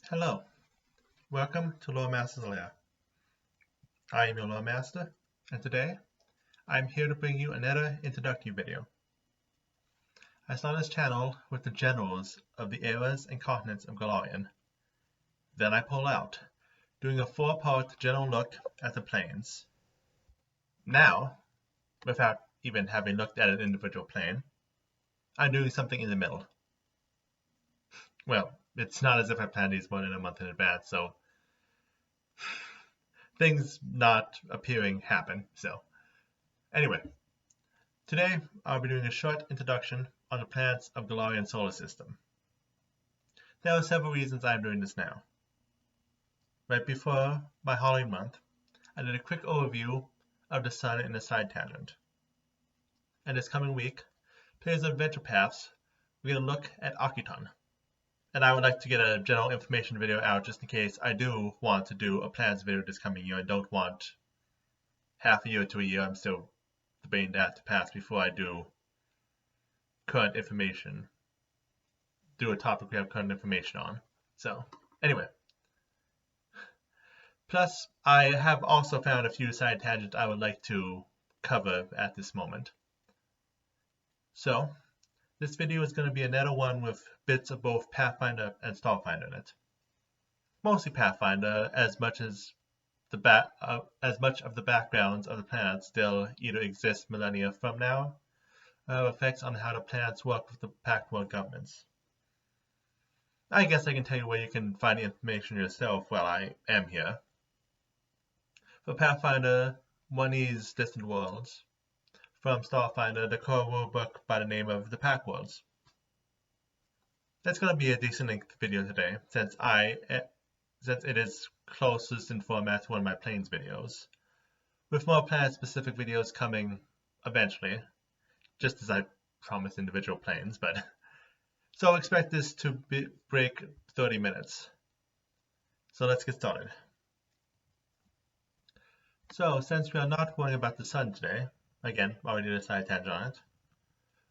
Hello, welcome to Loremaster's Lair. I am your Loremaster, and today I am here to bring you another introductory video. I started this channel with the generals of the eras and continents of Golarion. Then I pulled out, doing a 4-part general look at the planes. Now, without even having looked at an individual plane, I'm doing something in the middle. Well, it's not as if I planned these more than a month in advance, so things not appearing happen. So anyway, today I'll be doing a short introduction on the planets of Golarion solar system. There are several reasons I'm doing this now. Right before my Halloween month, I did a quick overview of the sun in a side tangent. And this coming week, Players of Adventure Paths, we're going to look at Akiton. And I would like to get a general information video out just in case I do want to do a plans video this coming year. I don't want half a year to a year. I'm still debating that to pass before I do current information. Do a topic we have current information on. So, anyway. Plus, I have also found a few side tangents I would like to cover at this moment. So, this video is going to be another one with bits of both Pathfinder and Starfinder in it. Mostly Pathfinder, as much of the backgrounds of the planets still either exist millennia from now, or effects on how the planets work with the Pact World governments. I guess I can tell you where you can find the information yourself while I am here. For Pathfinder, one is Distant Worlds. From Starfinder, the core rulebook by the name of the Pact Worlds. That's going to be a decent length video today, since it is closest in format to one of my planes videos, with more planet-specific videos coming eventually, just as I promised individual planes. But so expect this to break 30 minutes. So let's get started. So since we are not worrying about the sun today, again, already did a side tangent on it,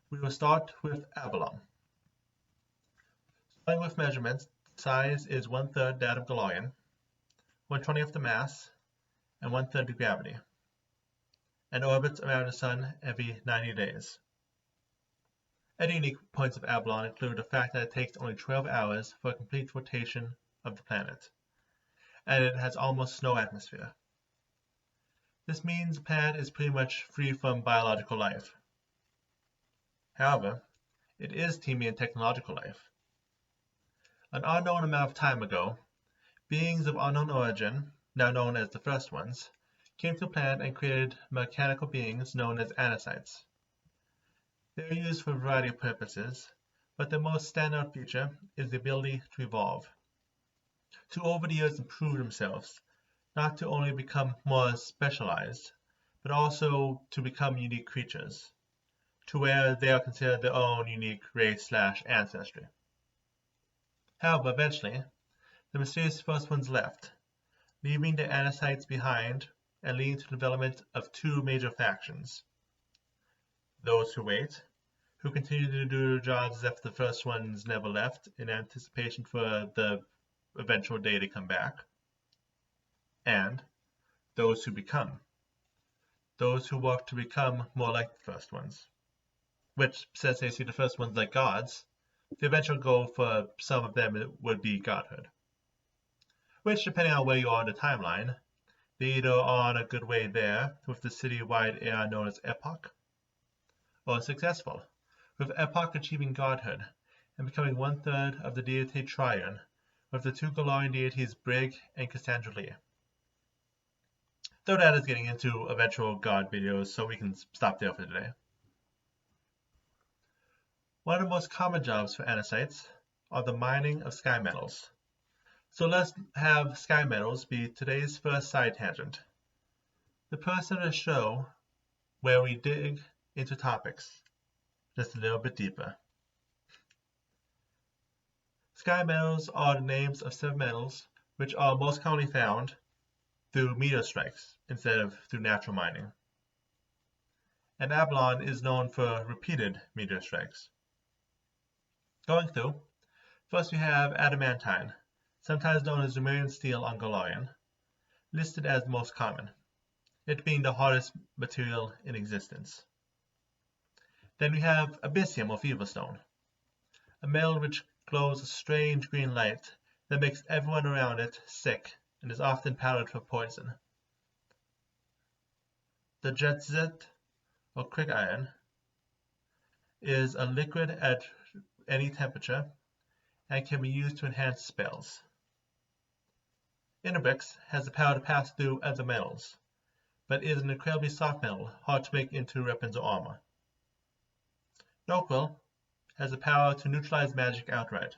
we will start with Avalon. Starting with measurements, size is 1/3 that of Golarion, 1/20 of the mass, and 1/3 the gravity, and orbits around the sun every 90 days. Other unique points of Avalon include the fact that it takes only 12 hours for a complete rotation of the planet, and it has almost no atmosphere. This means the planet is pretty much free from biological life. However, it is teeming in technological life. An unknown amount of time ago, beings of unknown origin, now known as the First Ones, came to the planet and created mechanical beings known as Akashis. They are used for a variety of purposes, but their most standout feature is the ability to evolve, to over the years improve themselves, not to only become more specialized, but also to become unique creatures, to where they are considered their own unique race/ancestry. However, eventually, the mysterious First Ones left, leaving the Akashis behind and leading to the development of two major factions. Those who wait, who continue to do their jobs as if the First Ones never left in anticipation for the eventual day to come back. And those who become. Those who work to become more like the First Ones. Which, since they see the First Ones like gods, the eventual goal for some of them would be godhood. Which, depending on where you are in the timeline, they either are on a good way there with the city-wide era known as Epoch, or successful, with Epoch achieving godhood and becoming 1/3 of the deity Triune, with the two Golarion deities Brig and Castorball. Though that is getting into eventual god videos, so we can stop there for today. One of the most common jobs for Akashis are the mining of skymetals. So let's have skymetals be today's first side tangent. The person of the show where we dig into topics just a little bit deeper. Skymetals are the names of 7 metals which are most commonly found through meteor strikes instead of through natural mining. And Avalon is known for repeated meteor strikes. Going through, first we have adamantine, sometimes known as Lemurian steel on Golarion, listed as the most common, it being the hardest material in existence. Then we have Abyssium or Fever Stone, a metal which glows a strange green light that makes everyone around it sick and is often powdered for poison. The Jetzet, or crick iron, is a liquid at any temperature and can be used to enhance spells. Innerbrix has the power to pass through other metals, but is an incredibly soft metal, hard to make into weapons or armor. Noquil has the power to neutralize magic outright.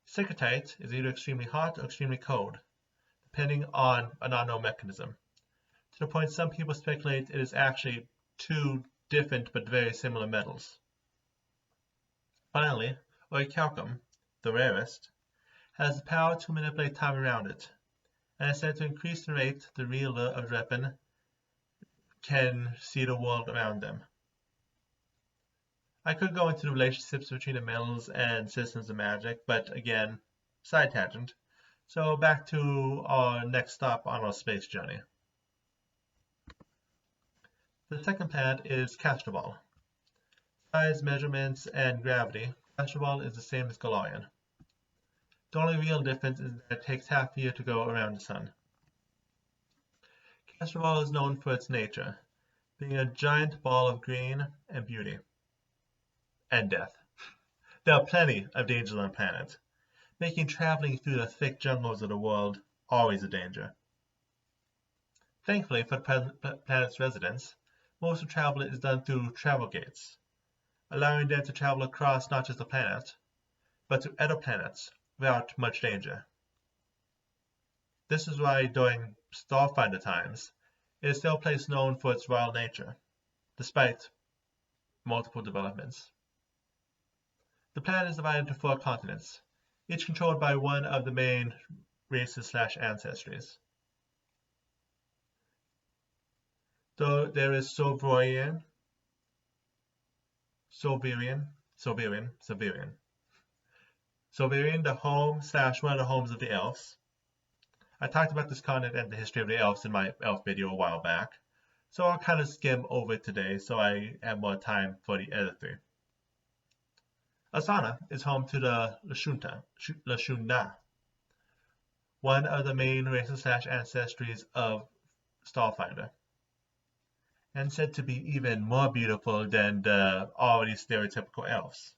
Secretite is either extremely hot or extremely cold, depending on an unknown mechanism, to the point some people speculate it is actually two different but very similar metals. Finally, Orichalcum, the rarest, has the power to manipulate time around it, and is said to increase the rate the wielder of the weapon can see the world around them. I could go into the relationships between the metals and systems of magic, but again, side tangent. So back to our next stop on our space journey. The second planet is Castorball. Size, measurements, and gravity, Castorball is the same as Golarion. The only real difference is that it takes half a year to go around the sun. Castorball is known for its nature, being a giant ball of green and beauty. And death. There are plenty of dangers on the planet, making traveling through the thick jungles of the world always a danger. Thankfully for the planet's residents, most of travel is done through travel gates, allowing them to travel across not just the planet, but to other planets without much danger. This is why during Starfinder times, it is still a place known for its wild nature, despite multiple developments. The planet is divided into 4 continents, each controlled by one of the main races/ancestries. Though there is Soverian, the home/one of the homes of the elves. I talked about this continent and the history of the elves in my elf video a while back, so I'll kind of skim over it today so I have more time for the other 3. Asana is home to the Lashunna, one of the main races/ancestries of Starfinder, and said to be even more beautiful than the already stereotypical elves.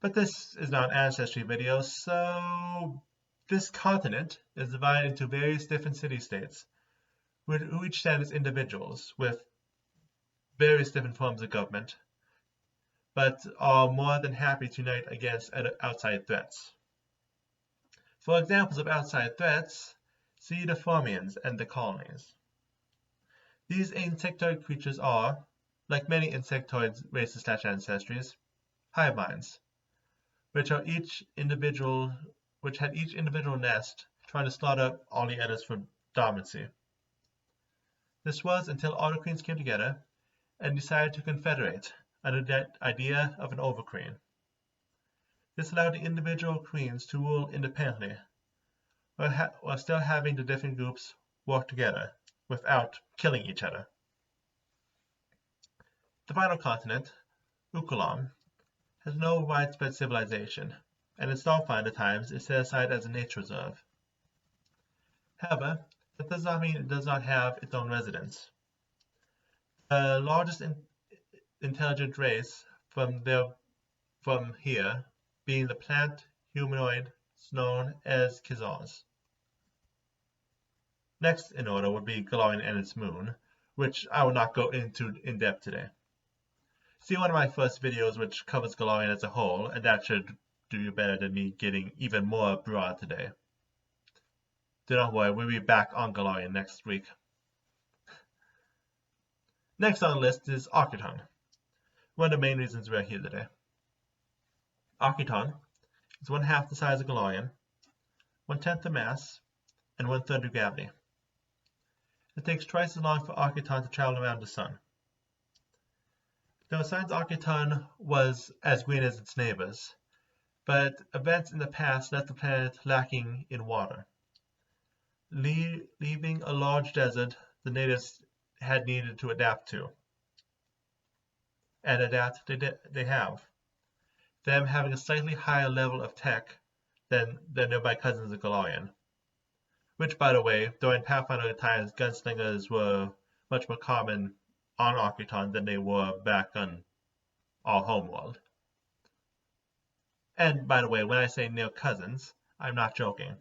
But this is not an ancestry video, so this continent is divided into various different city-states, who each stand as individuals with various different forms of government, but are more than happy to unite against outside threats. For examples of outside threats, see the Formians and the colonies. These insectoid creatures are, like many insectoid races/ancestries, hive minds, which had each individual nest trying to slaughter all the others for dominancy. This was until all the queens came together and decided to confederate under the idea of an overqueen. This allowed the individual queens to rule independently, while still having the different groups work together without killing each other. The final continent, Ukulel, has no widespread civilization, and in Starfinder times is set aside as a nature reserve. However, that does not mean it does not have its own residents. The largest intelligent race from here being the plant humanoid known as Khazars. Next in order would be Golarion and its moon, which I will not go into in depth today. See one of my first videos which covers Golarion as a whole, and that should do you better than me getting even more broad today. Do not worry, we'll be back on Golarion next week. Next on the list is Architon, one of the main reasons we're here today. Architon is 1/2 the size of Golarion, 1/10 the mass, and 1/3 the gravity. It takes twice as long for Architon to travel around the sun. Though since Architon was as green as its neighbors, but events in the past left the planet lacking in water, leaving a large desert the natives had needed to adapt to. And adapt they have, them having a slightly higher level of tech than their nearby cousins of Golarion. Which, by the way, during Pathfinder times, gunslingers were much more common on Architon than they were back on our homeworld. And, by the way, when I say near cousins, I'm not joking.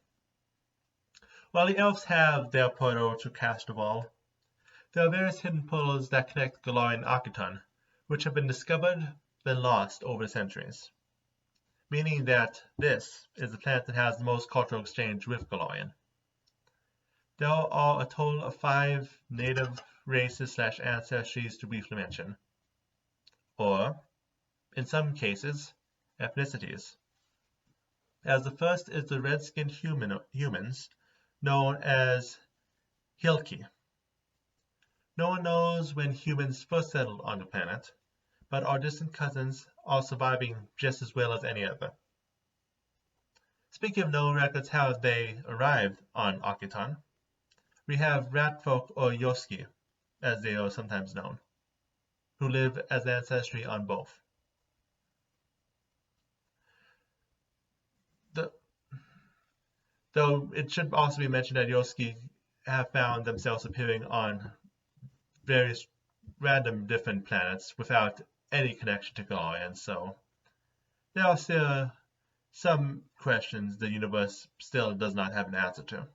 While the elves have their portal to Castorball, there are various hidden portals that connect Golarion and Architon, which have been discovered, then lost over the centuries. Meaning that this is the planet that has the most cultural exchange with Golarion. There are a total of 5 native races / ancestries to briefly mention, or, in some cases, ethnicities. As the first is the red-skinned humans, known as Hilki. No one knows when humans first settled on the planet, but our distant cousins are surviving just as well as any other. Speaking of no records how they arrived on Architon, we have Ratfolk or Yoski, as they are sometimes known, who live as ancestry on both. Though it should also be mentioned that Yoski have found themselves appearing on various random different planets without any connection to Golarion, so there are still some questions the universe still does not have an answer to.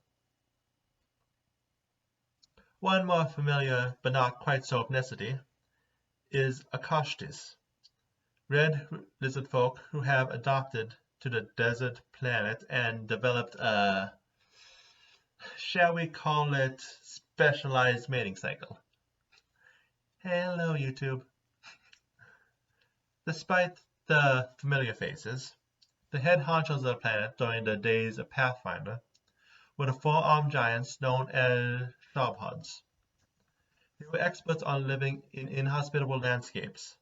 One more familiar, but not quite so ethnicity, is Akashis, red lizard folk who have adopted to the desert planet and developed a, shall we call it, specialized mating cycle. Hello, YouTube. Despite the familiar faces, the head honchos of the planet during the days of Pathfinder were the 4-armed giants known as Shabhads. They were experts on living in inhospitable landscapes,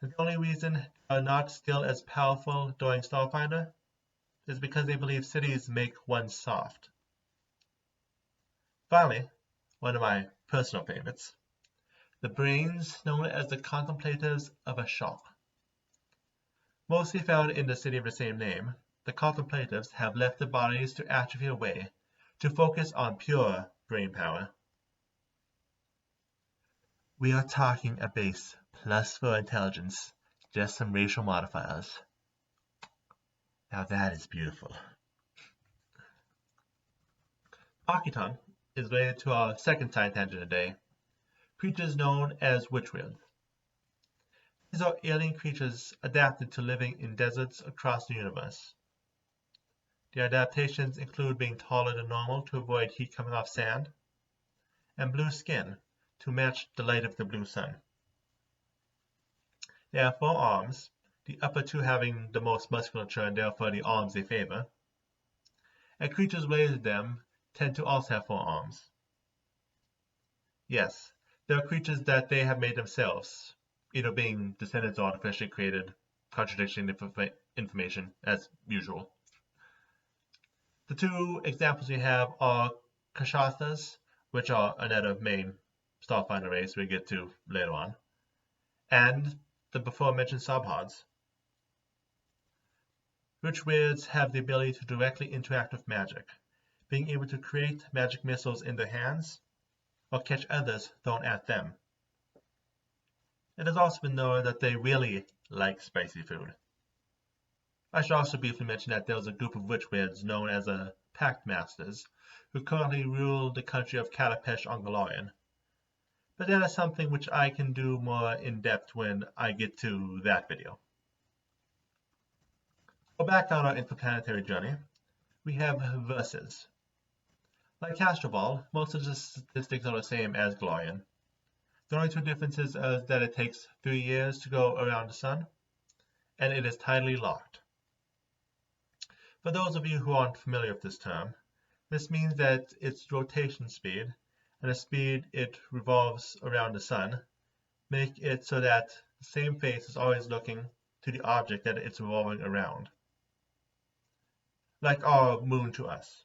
and the only reason they are not still as powerful during Starfinder is because they believe cities make one soft. Finally, one of my personal favorites, the brains known as the Contemplatives of Ashok. Mostly found in the city of the same name, the Contemplatives have left their bodies to atrophy away to focus on pure brain power. We are talking a base plus 4 intelligence, just some racial modifiers. Now that is beautiful. Architon is related to our second side tangent today, creatures known as Witchwyrds. These are alien creatures adapted to living in deserts across the universe. The adaptations include being taller than normal to avoid heat coming off sand, and blue skin to match the light of the blue sun. They have 4 arms, the upper 2 having the most musculature and therefore the arms they favor, and creatures related to them tend to also have 4 arms. Yes, there are creatures that they have made themselves, either being descendants or artificially created, contradicting information as usual. The 2 examples we have are Akashis, which are another main Starfinder race we get to later on, and the before mentioned Shabhads. Witchwyrds have the ability to directly interact with magic, being able to create magic missiles in their hands or catch others thrown at them. It has also been known that they really like spicy food. I should also briefly mention that there is a group of Witchwyrds known as the Pact Masters, who currently rule the country of Catapesh on Golarion. But that is something which I can do more in depth when I get to that video. So back on our interplanetary journey, we have verses. Like Castorball, most of the statistics are the same as Golarion. The only 2 differences are that it takes 3 years to go around the sun, and it is tidally locked. For those of you who aren't familiar with this term, this means that its rotation speed and the speed it revolves around the sun make it so that the same face is always looking to the object that it's revolving around. like our moon to us.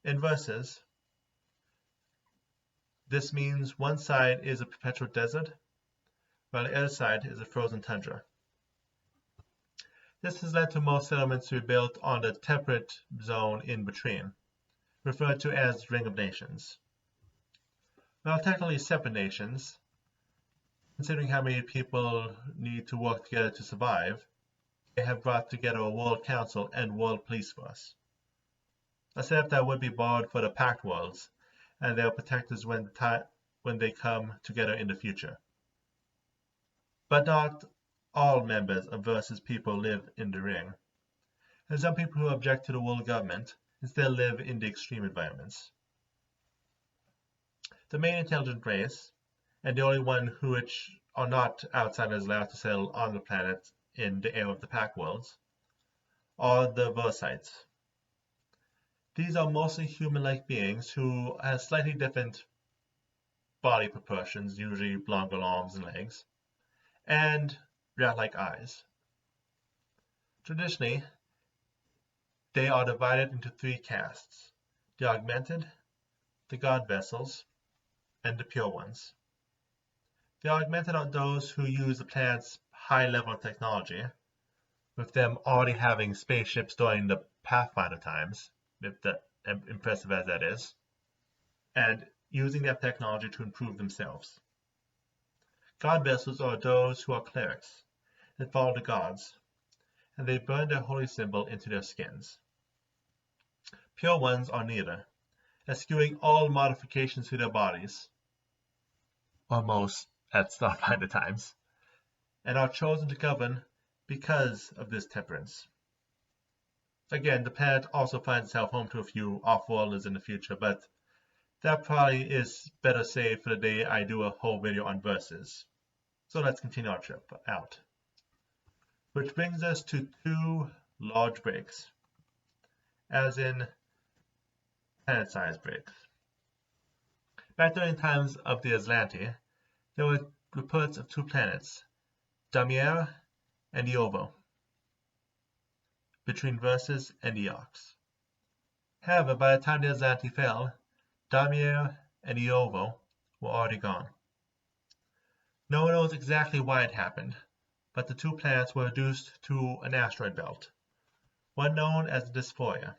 In verses, this means one side is a perpetual desert, while the other side is a frozen tundra. This has led to most settlements to be built on the temperate zone in between, referred to as Ring of Nations. While technically separate nations, considering how many people need to work together to survive, they have brought together a World Council and World Police Force. A setup that would be borrowed for the Pact Worlds, and they'll protect us when they come together in the future. But not all members of Versus people live in the Ring, and some people who object to the world government instead live in the extreme environments. The main intelligent race, and the only one which are not outsiders allowed to settle on the planet in the era of the Pact Worlds, are the Versites. These are mostly human-like beings who have slightly different body proportions, usually longer arms and legs, and rat-like eyes. Traditionally, they are divided into 3 castes: the Augmented, the God Vessels, and the Pure Ones. The Augmented are those who use the planet's high level of technology, with them already having spaceships during the Pathfinder times, impressive as that is, and using that technology to improve themselves. God Vessels are those who are clerics that follow the gods, and they burn their holy symbol into their skins. Pure Ones are neither, eschewing all modifications to their bodies, or most at Starfinder times, and are chosen to govern because of this temperance. Again, the planet also finds itself home to a few off-worlders in the future, but that probably is better saved for the day I do a whole video on Versus. So let's continue our trip out. Which brings us to 2 large breaks, as in planet-sized breaks. Back during times of the Aslanti, there were reports of 2 planets, Damier and Iovo, between Versus and Eox. However, by the time the Aslanti fell, Damier and Iovo were already gone. No one knows exactly why it happened, but the 2 planets were reduced to an asteroid belt, one known as the Dysphoria.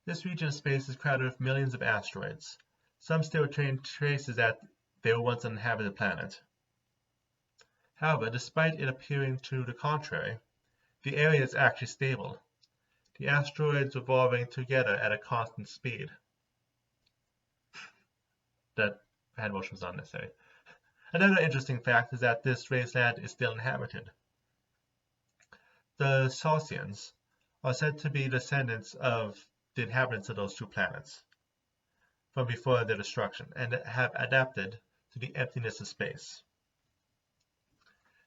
This region of space is crowded with millions of asteroids. Some still retain traces that they were once an inhabited planet. However, despite it appearing to the contrary, the area is actually stable, the asteroids revolving together at a constant speed. That hand motion was unnecessary. Another interesting fact is that this raceland is still inhabited. The Saucians are said to be descendants of the inhabitants of those 2 planets from before their destruction, and have adapted to the emptiness of space.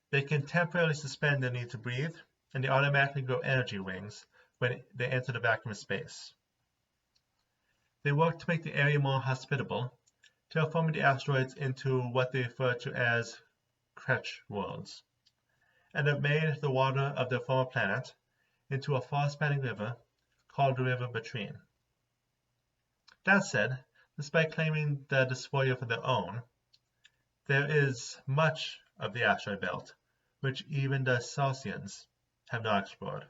They can temporarily suspend their need to breathe, and they automatically grow energy wings when they enter the vacuum of space. They work to make the area more hospitable, terraforming the asteroids into what they refer to as Pact Worlds, and have made the water of their former planet into a far-spanning river called the River Between. That said, despite claiming the Dysphoria for their own, there is much of the asteroid belt which even the Saucians have not explored.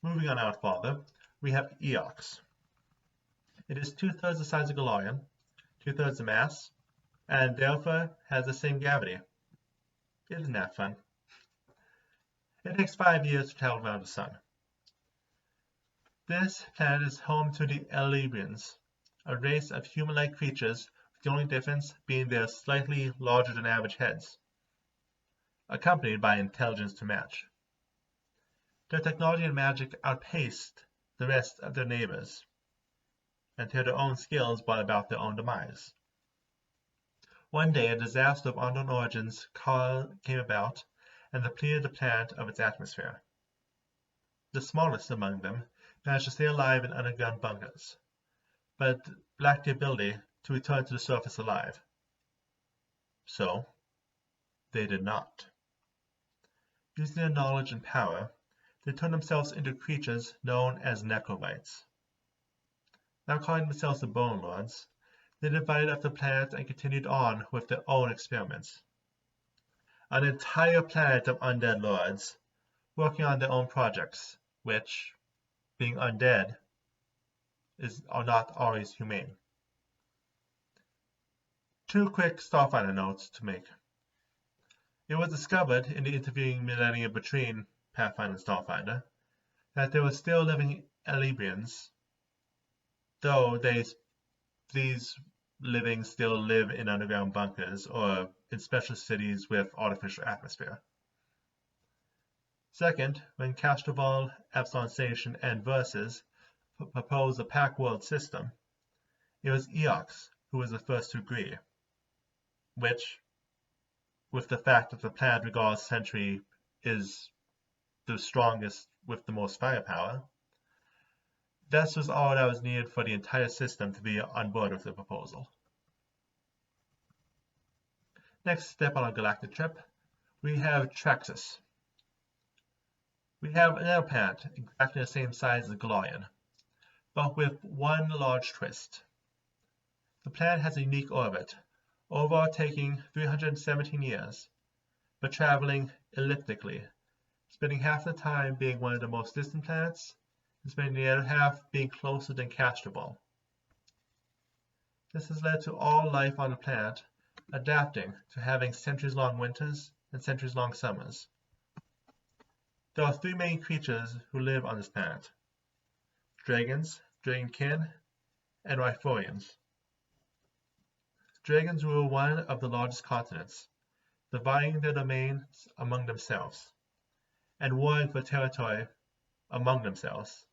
Moving on out farther, we have Eox. It is 2/3 the size of Golarion, 2/3 the mass, and therefore has the same gravity. Isn't that fun? It takes 5 years to travel around the sun. This planet is home to the Elibrians, a race of human-like creatures with the only difference being their slightly larger than average heads, accompanied by intelligence to match. Their technology and magic outpaced the rest of their neighbors, until their own skills brought about their own demise. One day, a disaster of unknown origins came about and depleted the planet of its atmosphere. The smallest among them managed to stay alive in underground bunkers, but lacked the ability to return to the surface alive. So, they did not. Using their knowledge and power, they turned themselves into creatures known as necrobites. Now calling themselves the Bone Lords, they divided up the planet and continued on with their own experiments. An entire planet of undead lords, working on their own projects, which, being undead, are not always humane. 2 quick Starfinder notes to make. It was discovered in the intervening millennia between Pathfinder and Starfinder that there were still living Elibrians, though these living still live in underground bunkers or in special cities with artificial atmosphere. Second, when Castorball, Avalon Station, and Versus proposed the Pact World System, it was Eox who was the first to agree, which, with the fact that the planet regardless century is the strongest with the most firepower, this was all that was needed for the entire system to be on board with the proposal. Next step on our galactic trip, we have Traxxas. We have another planet exactly the same size as Golarion, but with one large twist. The planet has a unique orbit, overall taking 317 years, but traveling elliptically, spending half the time being one of the most distant planets, and spending the other half being closer than Castorball. This has led to all life on the planet adapting to having centuries-long winters and centuries-long summers. There are 3 main creatures who live on this planet: dragons, dragonkin, and Riforians. Dragons rule one of the largest continents, dividing their domains among themselves, and warring for territory among themselves,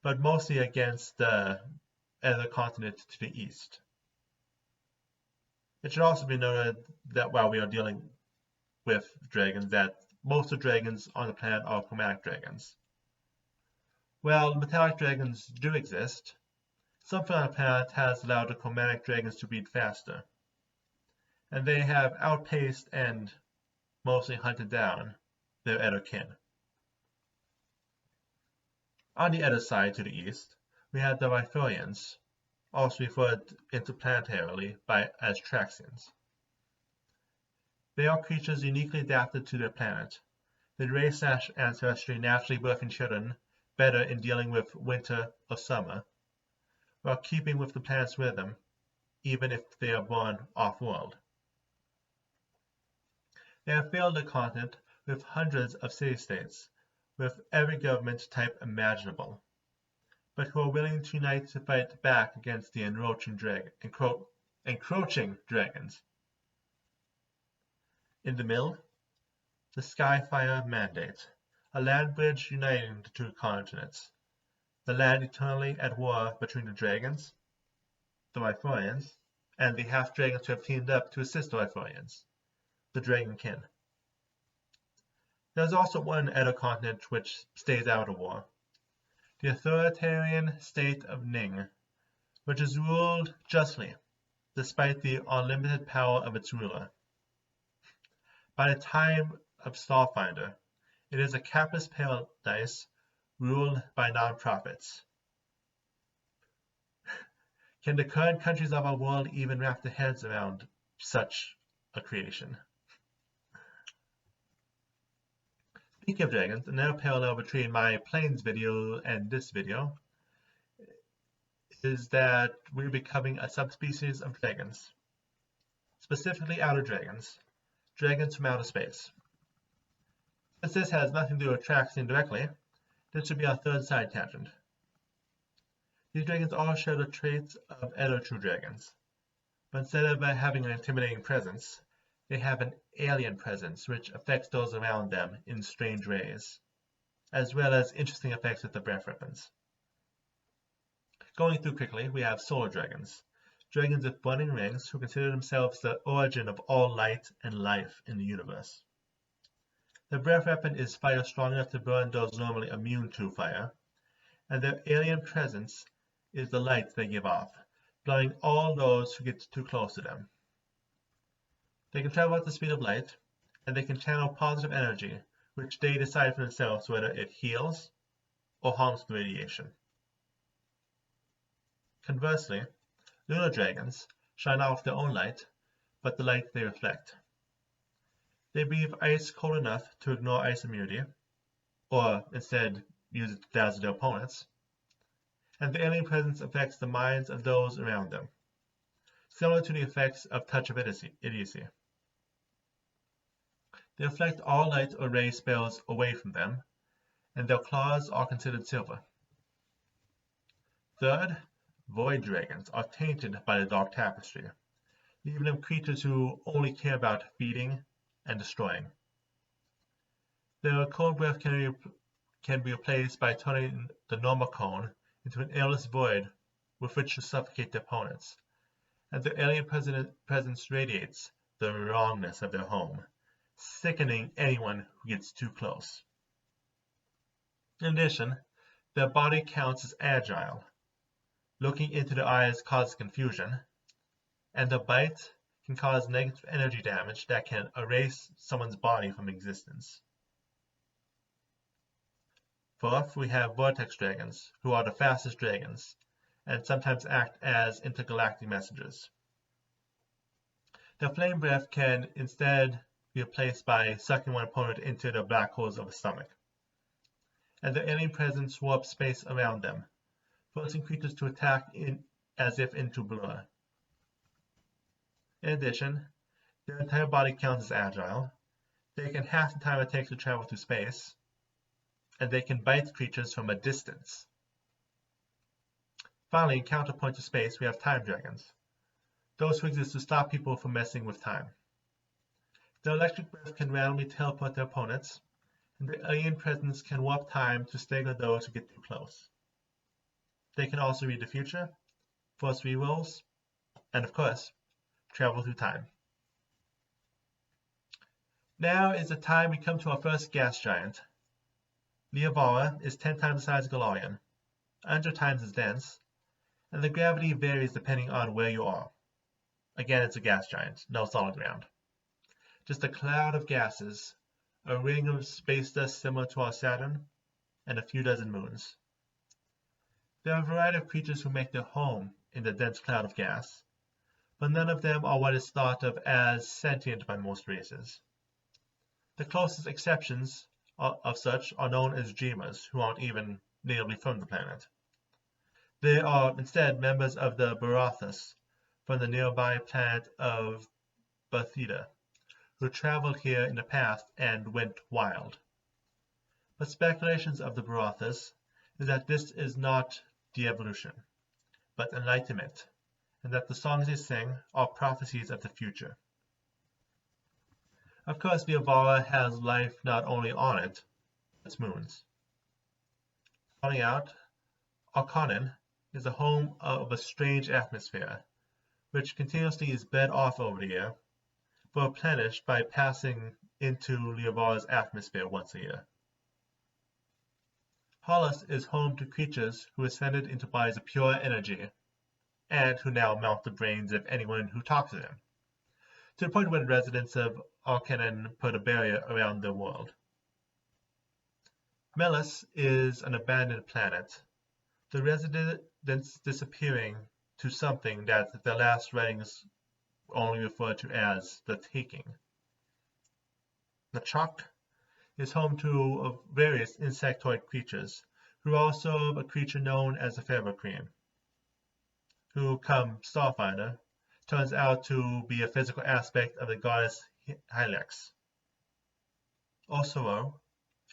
but mostly against the other continent to the east. It should also be noted that while we are dealing with dragons, that most of the dragons on the planet are chromatic dragons. While metallic dragons do exist, something on the planet has allowed the chromatic dragons to breed faster, and they have outpaced and mostly hunted down their other kin. On the other side to the east, we have the Riforians, also referred interplanetarily as Traxxas. They are creatures uniquely adapted to their planet. The race/ancestry naturally birthing children better in dealing with winter or summer, while keeping with the planet's rhythm, even if they are born off-world. They have filled the continent with hundreds of city-states, with every government type imaginable, but who are willing to unite to fight back against the encroaching dragons. In the middle, the Skyfire Mandate, a land bridge uniting the 2 continents, the land eternally at war between the dragons, the Riforians, and the half-dragons who have teamed up to assist the Riforians, the Dragonkin. There is also one other continent which stays out of war, the authoritarian state of Ning, which is ruled justly, despite the unlimited power of its ruler. By the time of Starfinder, it is a capitalist paradise ruled by non-profits. Can the current countries of our world even wrap their heads around such a creation? Speaking of dragons, another parallel between my Plains video and this video is that we're becoming a subspecies of dragons, specifically outer dragons, dragons from outer space. Since this has nothing to do with Traxxas directly, this should be our third side tangent. These dragons all share the traits of other true dragons, but instead of having an intimidating presence, they have an alien presence which affects those around them in strange ways, as well as interesting effects with the breath weapons. Going through quickly, we have solar dragons, dragons with burning rings who consider themselves the origin of all light and life in the universe. Their breath weapon is fire strong enough to burn those normally immune to fire, and their alien presence is the light they give off, blinding all those who get too close to them. They can travel at the speed of light, and they can channel positive energy, which they decide for themselves whether it heals or harms with radiation. Conversely, lunar dragons shine off their own light, but the light they reflect. They breathe ice cold enough to ignore ice immunity, or instead use it to dazzle their opponents, and the alien presence affects the minds of those around them, similar to the effects of touch of idiocy. They reflect all light or ray spells away from them, and their claws are considered silver. Third, void dragons are tainted by the dark tapestry, leaving them creatures who only care about feeding and destroying. Their cold breath can be replaced by turning the normal cone into an airless void with which to suffocate their opponents, and their alien presence radiates the wrongness of their home, sickening anyone who gets too close. In addition, their body counts as agile. Looking into their eyes causes confusion, and their bite can cause negative energy damage that can erase someone's body from existence. Fourth, we have vortex dragons, who are the fastest dragons, and sometimes act as intergalactic messengers. Their flame breath can instead be replaced by sucking one opponent into the black holes of the stomach, and their alien presence warps space around them, forcing creatures to attack as if into blur. In addition, their entire body counts as agile, they can half the time it takes to travel through space, and they can bite creatures from a distance. Finally, in counterpoint to space, we have time dragons, those who exist to stop people from messing with time. Their electric breath can randomly teleport their opponents, and their alien presence can warp time to stagger those who get too close. They can also read the future, force rerolls, and of course, travel through time. Now is the time we come to our first gas giant. Liobaura is 10 times the size of Golarion, 100 times as dense, and the gravity varies depending on where you are. Again, it's a gas giant, no solid ground. Just a cloud of gases, a ring of space dust similar to our Saturn, and a few dozen moons. There are a variety of creatures who make their home in the dense cloud of gas, but none of them are what is thought of as sentient by most races. The closest exceptions of such are known as dreamers, who aren't even natively from the planet. They are instead members of the Barathas from the nearby planet of Theta, who traveled here in the past and went wild. But speculations of the Barathas is that this is not de-evolution, but enlightenment, and that the songs they sing are prophecies of the future. Of course, Liobaura has life not only on it, but its moons. Starting out, Arcanon is the home of a strange atmosphere, which continuously is bed off over the year, but replenished by passing into Liobaura's atmosphere once a year. Hollis is home to creatures who ascended into bodies of pure energy, and who now mount the brains of anyone who talks to them, to the point where the residents of Arcanon put a barrier around their world. Melis is an abandoned planet, the residents disappearing to something that the last writings only refer to as the Taking. Nachok is home to various insectoid creatures, who are also a creature known as the Feather Queen, who, come Starfinder, turns out to be a physical aspect of the goddess Hylex. Osoro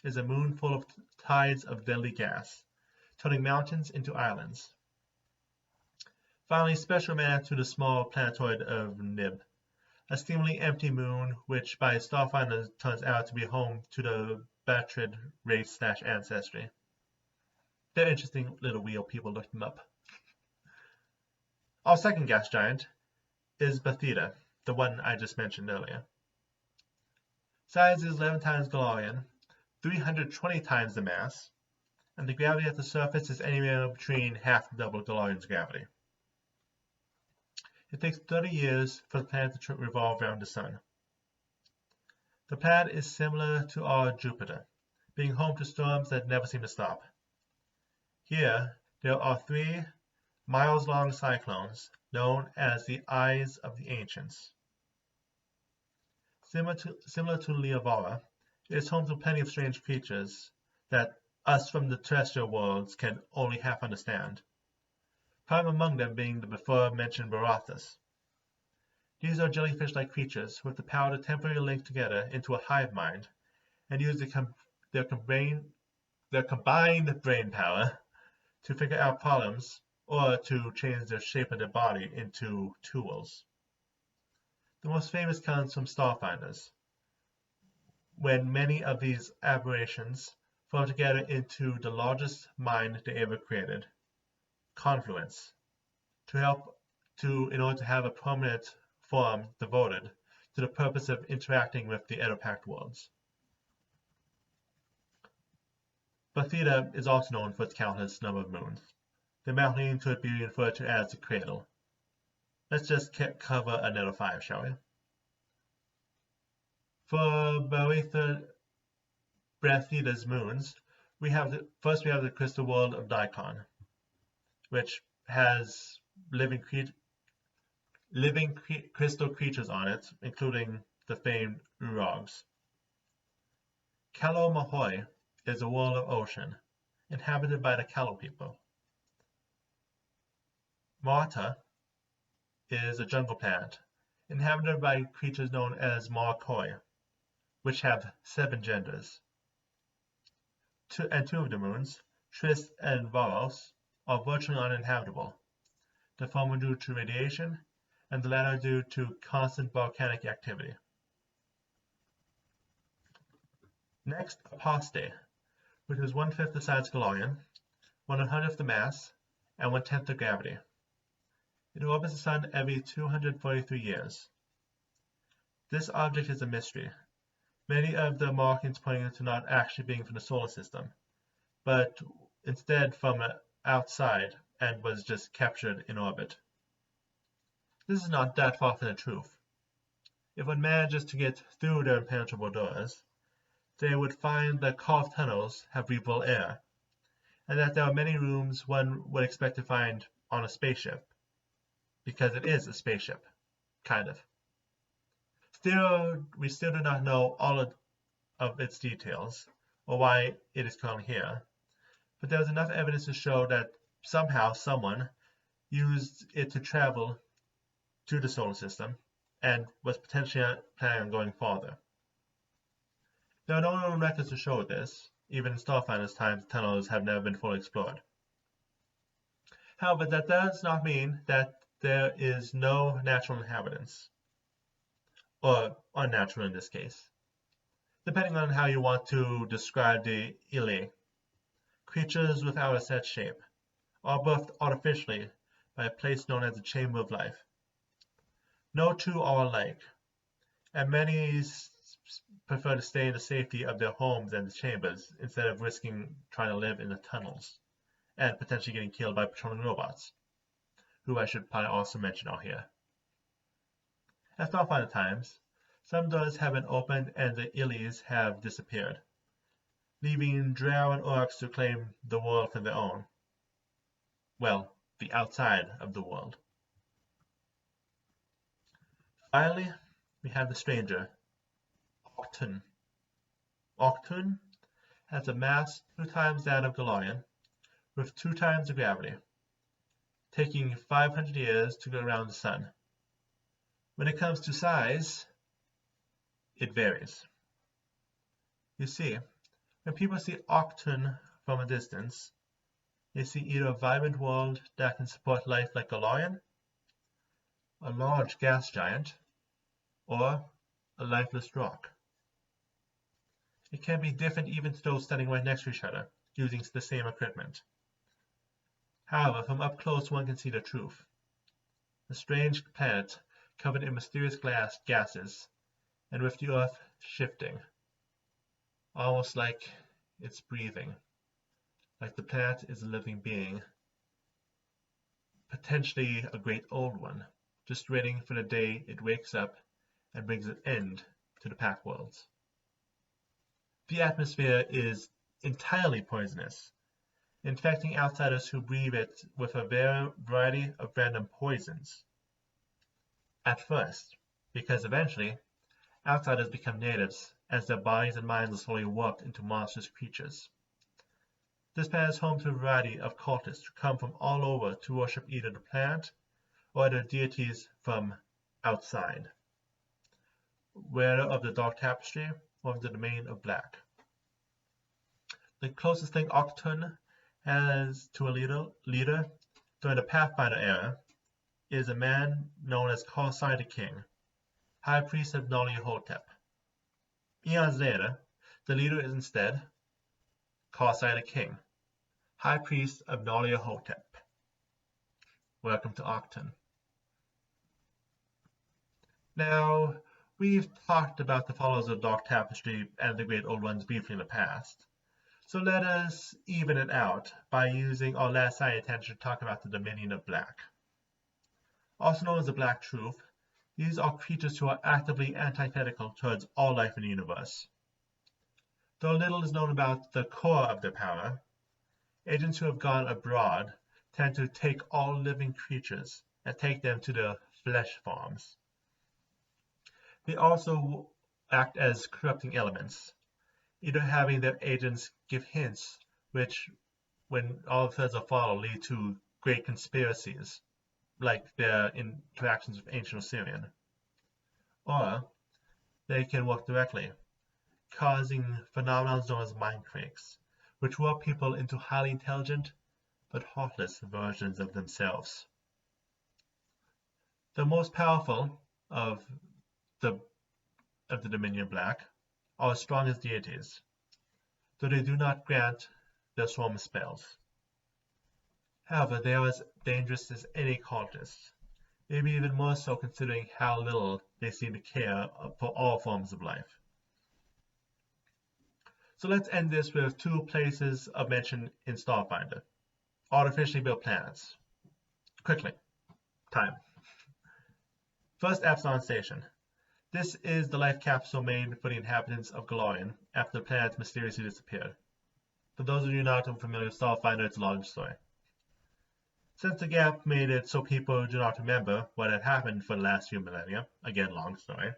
is a moon full of tides of deadly gas, turning mountains into islands. Finally, special man to the small planetoid of Nib, a seemingly empty moon which by Starfinder turns out to be home to the Batrid race/ancestry. They're interesting little wheel people, look them up. Our second gas giant is Theta, the one I just mentioned earlier. Size is 11 times Golarion, 320 times the mass, and the gravity at the surface is anywhere between half and double Golarion's gravity. It takes 30 years for the planet to revolve around the sun. The planet is similar to our Jupiter, being home to storms that never seem to stop. Here, there are 3 miles-long cyclones known as the Eyes of the Ancients. Similar to Liobaura, it is home to plenty of strange creatures that us from the terrestrial worlds can only half understand, prime among them being the before-mentioned Barathas. These are jellyfish-like creatures with the power to temporarily link together into a hive mind and use their combined brain power to figure out problems or to change the shape of their body into tools. The most famous comes from Starfinders, when many of these aberrations form together into the largest mind they ever created, Confluence, in order to have a permanent form devoted to the purpose of interacting with the other Pact Worlds. But Theta is also known for its countless number of moons, the amount leading to it being referred to as the Cradle. Let's just cover another 5, shall we? For Theta's moons, we have the crystal world of Daikon, which has living crystal creatures on it, including the famed Urogs. Kalo Mahoi is a world of ocean, inhabited by the Kalo people. Marta is a jungle planet, inhabited by creatures known as Markoi, which have 7 genders. 2 of the moons, Tris and Varos, are virtually uninhabitable, the former due to radiation, and the latter due to constant volcanic activity. Next, Apostate, which is 1/5 the size of Golarion, 1/100th the mass, and 1/10 the gravity. It orbits the Sun every 243 years. This object is a mystery, many of the markings pointing to not actually being from the solar system, but instead from outside and was just captured in orbit. This is not that far from the truth. If one manages to get through their impenetrable doors, they would find that carved tunnels have breathable air, and that there are many rooms one would expect to find on a spaceship, because it is a spaceship, kind of. Still, we still do not know all of its details, or why it is currently here, but there is enough evidence to show that somehow someone used it to travel to the solar system, and was potentially planning on going farther. There are no known records to show this. Even in Starfinder's times, tunnels have never been fully explored. However, that does not mean that there is no natural inhabitants, or unnatural in this case, depending on how you want to describe the Ile, creatures without a set shape, are birthed artificially by a place known as the Chamber of Life. No two are alike, and many prefer to stay in the safety of their homes and the chambers instead of risking trying to live in the tunnels and potentially getting killed by patrolling robots, who I should probably also mention out here. At Starfinder times, some doors have been opened and the Illies have disappeared, leaving Drow and Orcs to claim the world for their own. Well, the outside of the world. Finally, we have the stranger, Octun. Octun has a mass 2 times that of Golarion, with 2 times the gravity, taking 500 years to go around the Sun. When it comes to size, it varies. You see, when people see Octun from a distance, they see either a vibrant world that can support life like Golarion, a large gas giant, or a lifeless rock. It can be different even to those standing right next to each other, using the same equipment. However, from up close one can see the truth. A strange planet covered in mysterious gases, and with the Earth shifting, almost like it's breathing, like the planet is a living being, potentially a great old one, just waiting for the day it wakes up and brings an end to the Pact Worlds. The atmosphere is entirely poisonous, infecting outsiders who breathe it with a variety of random poisons. At first, because eventually, outsiders become natives as their bodies and minds are slowly warped into monstrous creatures. This planet is home to a variety of cultists who come from all over to worship either the planet or their deities from outside, whether of the Dark Tapestry or of the Domain of Black. The closest thing Octun has to a leader during the Pathfinder era is a man known as Castorball the King, High Priest of Liobaura. Eons later, the leader is instead Castorball the King, High Priest of Liobaura. Welcome to Octun. Now, we've talked about the followers of the Dark Tapestry and the Great Old Ones briefly in the past, so let us even it out by using our last side attention to talk about the Dominion of Black. Also known as the Black Truth, these are creatures who are actively antithetical towards all life in the universe. Though little is known about the core of their power, agents who have gone abroad tend to take all living creatures and take them to their flesh forms. They also act as corrupting elements, either having their agents give hints which, when all threads are followed, lead to great conspiracies, like their interactions with ancient Assyrian. Or they can work directly, causing phenomena known as mind quakes, which warp people into highly intelligent but heartless versions of themselves. The most powerful of the Dominion Black are as strong as deities, though they do not grant their swarm spells. However, they are as dangerous as any cultist, maybe even more so considering how little they seem to care for all forms of life. So let's end this with two places of mention in Starfinder, artificially built planets. Quickly, time. First, Avalon Station. This is the life capsule made for the inhabitants of Golarion after the planet mysteriously disappeared. For those of you not unfamiliar with Starfinder, it's a long story. Since the gap made it so people do not remember what had happened for the last few millennia, again long story,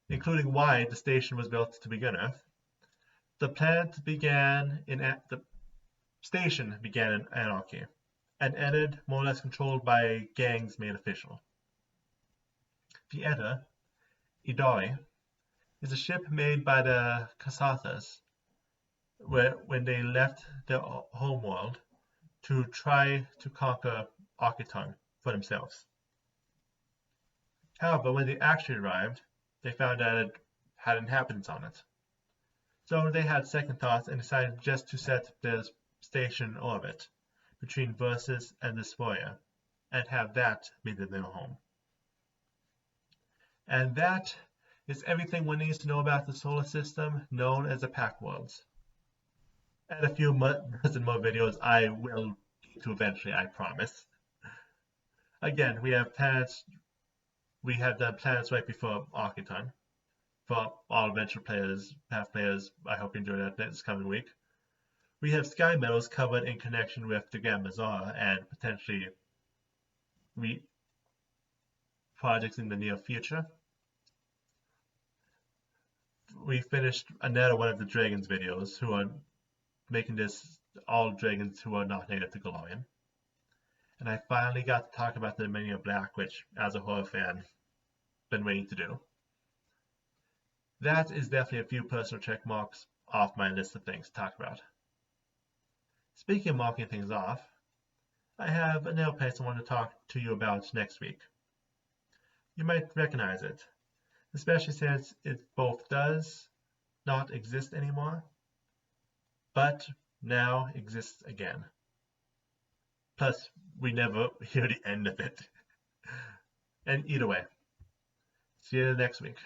including why the station was built to begin with, the station began in anarchy, and ended more or less controlled by gangs made official. The Edda, Idari, is a ship made by the Castlevale when they left their homeworld to try to conquer Akashis for themselves. However, when they actually arrived, they found that it had inhabitants on it. So they had second thoughts and decided just to set their station in orbit between Versus and Dysphoria and have that be their new home. And that is everything one needs to know about the solar system known as the Pact Worlds. And a few dozen more videos I will get to eventually, I promise. Again, we have planets. We have done planets right before Akashis. For all adventure players, path players, I hope you enjoy that this coming week. We have skymetals covered in connection with the Grand Bazaar and potentially projects in the near future. We finished another one of the dragons videos who are making this all dragons who are not native to Golarion. And I finally got to talk about the Dominion of Black, which as a horror fan, been waiting to do. That is definitely a few personal check marks off my list of things to talk about. Speaking of marking things off, I have another place I want to talk to you about next week. You might recognize it, especially since it both does not exist anymore, but now exists again. Plus, we never hear the end of it. And either way, see you next week.